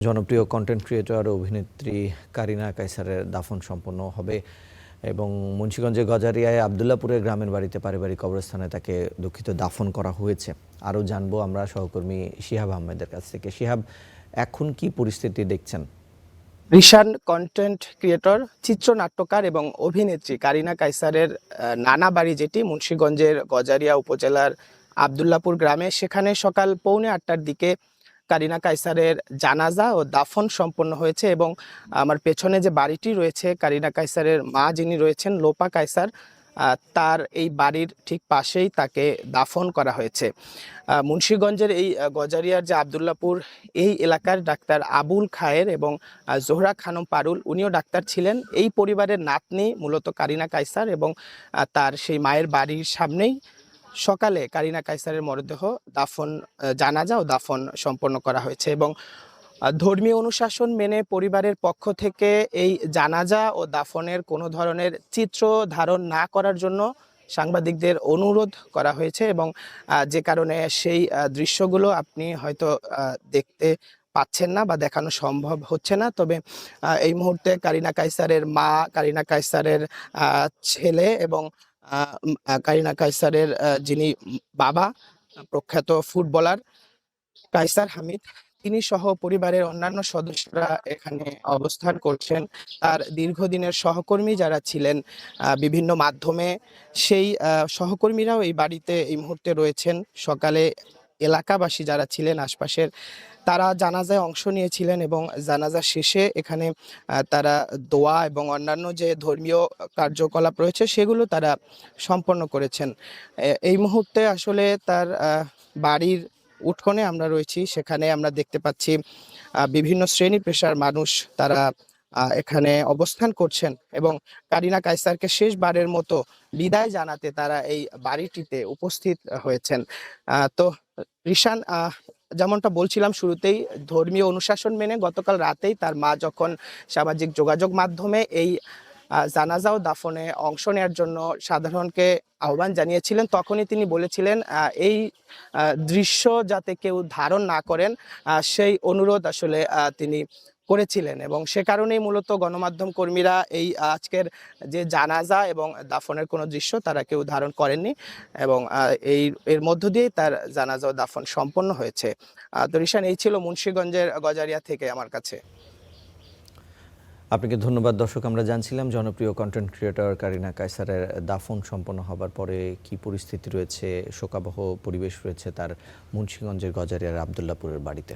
জনপ্রিয় content creator ও অভিনেত্রী কারিনা কায়সারের দাফন সম্পন্ন হবে এবং মুন্সিগঞ্জের গজারিয়ায় আবদুল্লাপুরের গ্রামের বাড়িতে পারিবারিক কবরস্থানে তাকে দাফন করা হয়েছে। আরও জানবো আমরা সহকর্মী শিহাব আহমেদের কাছ থেকে। শিহাব, এখন কি পরিস্থিতি দেখছেন? রিশান কন্টেন্ট ক্রিয়েটর, চিত্রনাট্যকার এবং অভিনেত্রী কারিনা কায়সারের নানা বাড়ি, যেটি মুন্সিগঞ্জের গজারিয়া উপজেলার আবদুল্লাপুর গ্রামে, সেখানে সকাল 7:45টার দিকে কারিনা কায়সারের জানাজা ও দাফন সম্পন্ন হয়েছে। এবং আমার পেছনে যে বাড়িটি রয়েছে, কারিনা কায়সারের মা যিনি রয়েছেন, লোপা কায়সার, তার এই বাড়ির ঠিক পাশেই তাকে দাফন করা হয়েছে। মুন্সিগঞ্জের এই গজারিয়ার যে আবদুল্লাপুর, এই এলাকার ডাক্তার আবুল খায়ের এবং জোহরা খানম পারুল, উনিও ডাক্তার ছিলেন। এই পরিবারের নাতনি মূলত কারিনা কায়সার, এবং তার সেই মায়ের বাড়ির সামনেই সকালে কারিনা কায়সারের মরদেহ জানাজা ও দাফন সম্পন্ন করা হয়েছে। এবং ধর্মীয় অনুশাসন মেনে পরিবারের পক্ষ থেকে এই জানাজা ও দাফনের কোনো ধরনের চিত্র ধারণ না করার জন্য সাংবাদিকদের অনুরোধ করা হয়েছে। এবং যে কারণে সেই দৃশ্যগুলো আপনি হয়তো দেখতে পাচ্ছেন না বা দেখানো সম্ভব হচ্ছে না। তবে এই মুহূর্তে কারিনা কায়সারের মা, কারিনা কায়সারের ছেলে এবং কারিনা কায়সারের যিনি বাবা, প্রখ্যাত ফুটবলার কায়সার হামিদ, তিনি সহ পরিবারের অন্যান্য সদস্যরা এখানে অবস্থান করছেন। তার দীর্ঘদিনের সহকর্মী যারা ছিলেন বিভিন্ন মাধ্যমে, সেই সহকর্মীরাও এই বাড়িতে এই মুহূর্তে রয়েছেন। সকালে এলাকাবাসী যারা ছিলেন আশপাশের, তারা জানাজায় অংশ নিয়েছিলেন এবং জানাজা শেষে এখানে তারা দোয়া এবং অন্যান্য যে ধর্মীয় কার্যকলাপ রয়েছে সেগুলো তারা সম্পন্ন করেছেন। এই মুহূর্তে আসলে তার বাড়ির উঠোনে আমরা রয়েছি, সেখানে আমরা দেখতে পাচ্ছি বিভিন্ন শ্রেণী পেশার মানুষ তারা এখানে অবস্থান করছেন এবং কারিনা কায়সারকে শেষবারের মতো বিদায় জানাতে তারা এই বাড়িটিতে উপস্থিত হয়েছেন। তো রিশান, যেমনটা বলছিলাম শুরুতেই, ধর্মীয় অনুশাসন মেনে গতকাল রাতেই তার মা যখন সামাজিক যোগাযোগ মাধ্যমে এই জানাজা ও দাফনে অংশ নেওয়ার জন্য সাধারণকে আহ্বান জানিয়েছিলেন, তখনই তিনি বলেছিলেন এই দৃশ্য যাতে কেউ ধারণ না করেন, সেই অনুরোধ আসলে তিনি করেছিলেন। এবং সে কারণেই মূলত গণমাধ্যম কর্মীরা এই আজকের যে জানাজা এবং দাফনের কোনো দৃশ্য তারা কেউ ধারণ করেননি, এবং এর মধ্য দিয়েই তার জানাজা ও দাফন সম্পন্ন হয়েছে। তো রিশান, এই ছিল মুন্সিগঞ্জের গজারিয়া থেকে আমার কাছে। আপনাকে ধন্যবাদ। দর্শক, আমরা জানছিলাম জনপ্রিয় কন্টেন্ট ক্রিয়েটর কারিনা কায়সারের দাফন সম্পন্ন হবার পরে কি পরিস্থিতি রয়েছে, শোকাবহ পরিবেশ রয়েছে তার মুন্সিগঞ্জের গজারিয়ার আবদুল্লাপুরের বাড়িতে।